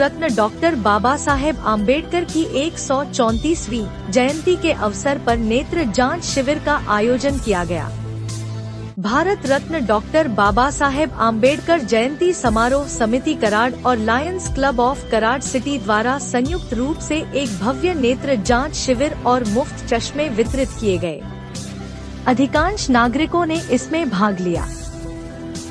रत्न डॉक्टर बाबा साहेब आम्बेडकर की 134वीं जयंती के अवसर पर नेत्र जांच शिविर का आयोजन किया गया। भारत रत्न डॉक्टर बाबा साहेब आम्बेडकर जयंती समारोह समिति कराड़ और lions club of Karad city द्वारा संयुक्त रूप से एक भव्य नेत्र जांच शिविर और मुफ्त चश्मे वितरित किए गए। अधिकांश नागरिकों ने इसमें भाग लिया।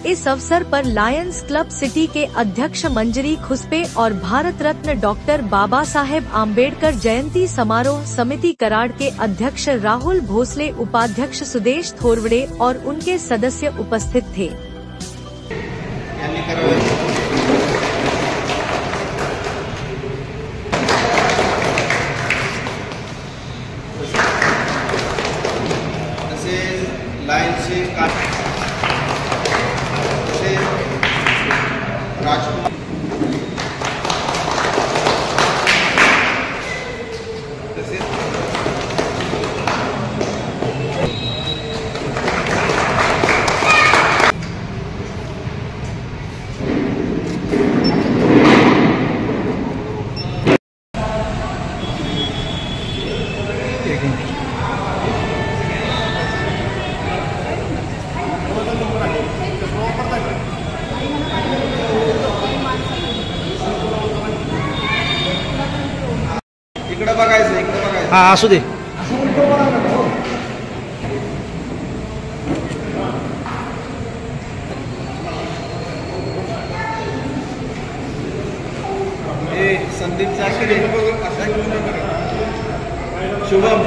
इस अवसर पर लायंस क्लब सिटी के अध्यक्ष मंजरी खुसपे और भारत रत्न डॉक्टर बाबा साहेब आम्बेडकर जयंती समारोह समिति कराड़ के अध्यक्ष राहुल भोसले, उपाध्यक्ष सुदेश थोरवड़े और उनके सदस्य उपस्थित थे। इकडे बघायचं, इकडे बघायचं। हाँ असू दे। संदीप साखरे, शुभम,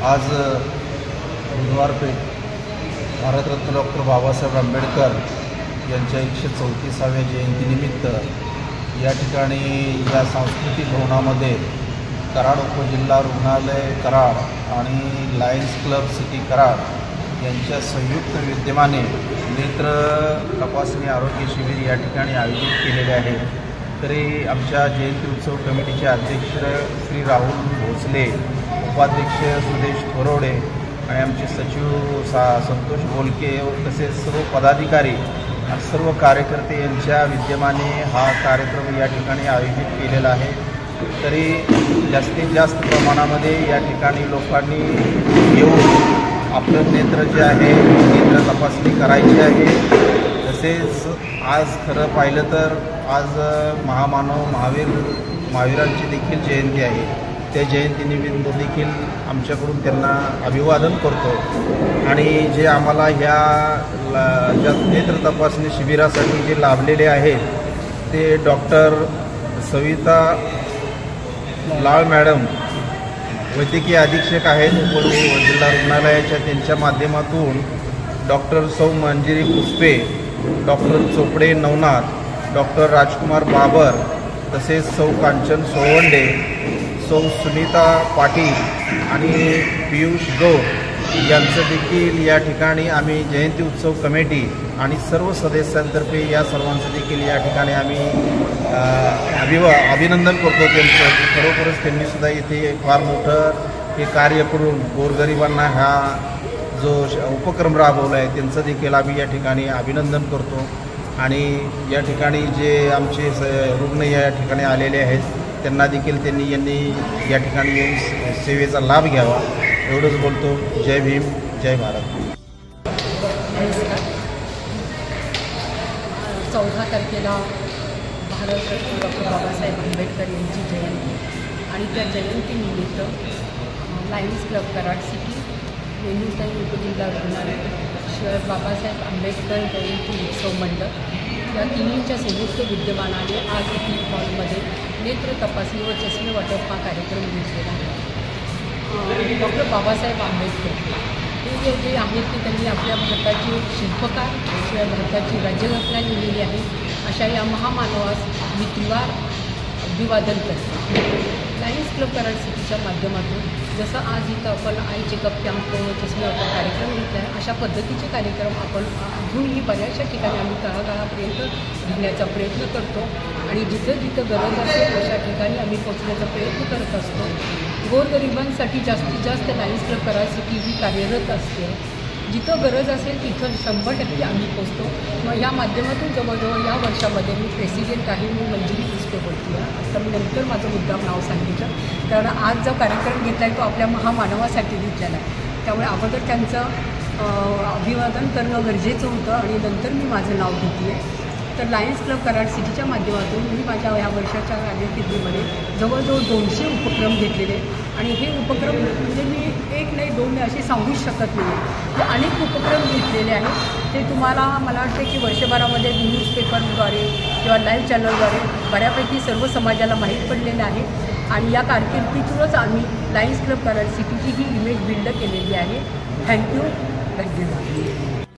आज बुधवार पेठ भारतरत्न डॉक्टर बाबासाहेब आंबेडकर यांच्या 134व्या जयंतीनिमित्त या ठिकाणी या सांस्कृतिक भवनामध्ये कराड उपजिल्हा रुग्णालय कराड आणि लायन्स क्लब सिटी कराड यांच्या संयुक्त विद्यमाने नेत्र तपासणी आरोग्य शिबिर या ठिकाणी आयोजित केलेले आहे। तरी आमच्या जयंती उत्सव कमिटीचे अध्यक्ष श्री राहुल भोसले, उपाध्यक्ष सुदेश थोरवडे आणि आमचे सचिव संतोष बोलके तसेच सर्व पदाधिकारी आणि सर्व कार्यकर्ते यांच्या विद्यमाने हा कार्यक्रम या ठिकाणी आयोजित केलेला आहे। तरी जास्तीत जास्त प्रमाणामध्ये या ठिकाणी लोकांनी येऊन आपलं नेत्र जे आहे नेत्र तपासणी करायची आहे। तसेच आज खरं पाहिलं तर आज महामानव महावीरांची देखील जयंती आहे। त्या जयंतीनिमित्त देखील आमच्याकडून त्यांना अभिवादन करतो आणि जे आम्हाला ह्या नेत्र तपासणी शिबिरासाठी जे लाभलेले आहेत ते डॉक्टर सविता लाळ मॅडम वैद्यकीय अधीक्षक आहेत जिल्हा रुग्णालयाच्या, त्यांच्या माध्यमातून डॉक्टर सौ मंजिरी खुसपे, डॉक्टर चोपडे नवनाथ, डॉक्टर राजकुमार बाबर तसेच सौ कांचन सोळवंडे, सौ सुनीता पाटील आणि पियुष गौर यांचं देखील या ठिकाणी आम्ही जयंती उत्सव कमिटी आणि सर्व सदस्यांतर्फे या सर्वांचं देखील या ठिकाणी आम्ही अभिनंदन करतो त्यांचं। खरोखरच त्यांनीसुद्धा इथे फार मोठं हे कार्य करून गोरगरिबांना हा जो उपक्रम राबवला आहे त्यांचं देखील आम्ही या ठिकाणी अभिनंदन करतो। आणि या ठिकाणी जे आमचे रुग्ण या ठिकाणी आलेले आहेत त्यांना देखील यांनी या ठिकाणी येऊन सेवेचा लाभ घ्यावा एवढंच बोलतो। जय भीम, जय भारत। 14 तारखेला भारतरत्न डॉक्टर बाबासाहेब आंबेडकर यांची जयंती आणि त्या जयंतीनिमित्त लायन्स क्लब कराड सिटी, वेणुताई उपजिल्हा रुग्णालय, बाबासाहेब आंबेडकर जयंती उत्सव मंडळ या तिन्हींच्या संयुक्त विद्यमानाने आज इथे हॉलमध्ये नेत्र तपासणी व चष्मे वाटप हा कार्यक्रम घेतलेला आहे। डॉक्टर बाबासाहेब आंबेडकर हे जे आहेत ते त्यांनी आपल्या भारताचे शिल्पकार, शिवाय भारताची राज्यघटना लिहिलेली आहे। अशा या महामानवास मी तुलार अभिवादन करते। लायन्स क्लब कराड सिटीच्या माध्यमातून जसं आज इथं आपण आय चेकअप कॅम्प चष्मे वाटप कार्यक्रम घेतला आहे, अशा पद्धतीचे कार्यक्रम आपण अजूनही बऱ्याचशा ठिकाणी आम्ही तळागाळापर्यंत घेण्याचा प्रयत्न करतो आणि जिथं जिथं गरज असेल अशा ठिकाणी आम्ही पोचण्याचा प्रयत्न करत असतो। गोरगरिबांसाठी जास्तीत जास्त लायन्स क्लब कराड सिटी ही कार्यरत असते. जिथं गरज असेल तिथं 100% आम्ही पोचतो. मग ह्या माध्यमातून जवळजवळ या वर्षामध्ये मी प्रेसिडेंट आहे. मी मंजिरी पुष्पे बोलते आहे. आता मी नंतर माझं मुद्दाम नाव सांगितलं, कारण आज जो कार्यक्रम घेतला आहे तो आपल्या महामानवासाठी घेतलेला आहे. त्यामुळे अगोदर त्यांचं अभिवादन करणं गरजेचं होतं आणि नंतर मी माझं नाव घेते आहे. तर लायन्स क्लब कराड सिटीच्या माध्यमातून मी माझ्या ह्या वर्षाच्या कारकिर्दीमध्ये जवळजवळ 200 उपक्रम घेतलेले आणि हे उपक्रम म्हणजे मी एक नाही दोन नाही असे सांगूच शकत नाही. अनेक उपक्रम घेतलेले आहेत. ते तुम्हाला मला वाटतं की वर्षभरामध्ये न्यूजपेपरद्वारे किंवा लाईव्ह चॅनलद्वारे बऱ्यापैकी सर्व समाजाला माहीत पडलेलं आहे. आणि या कारकिर्दीतूनच आम्ही लायन्स क्लब कराड सिटीची ही इमेज बिल्ड केलेली आहे. थँक्यू. धन्यवाद.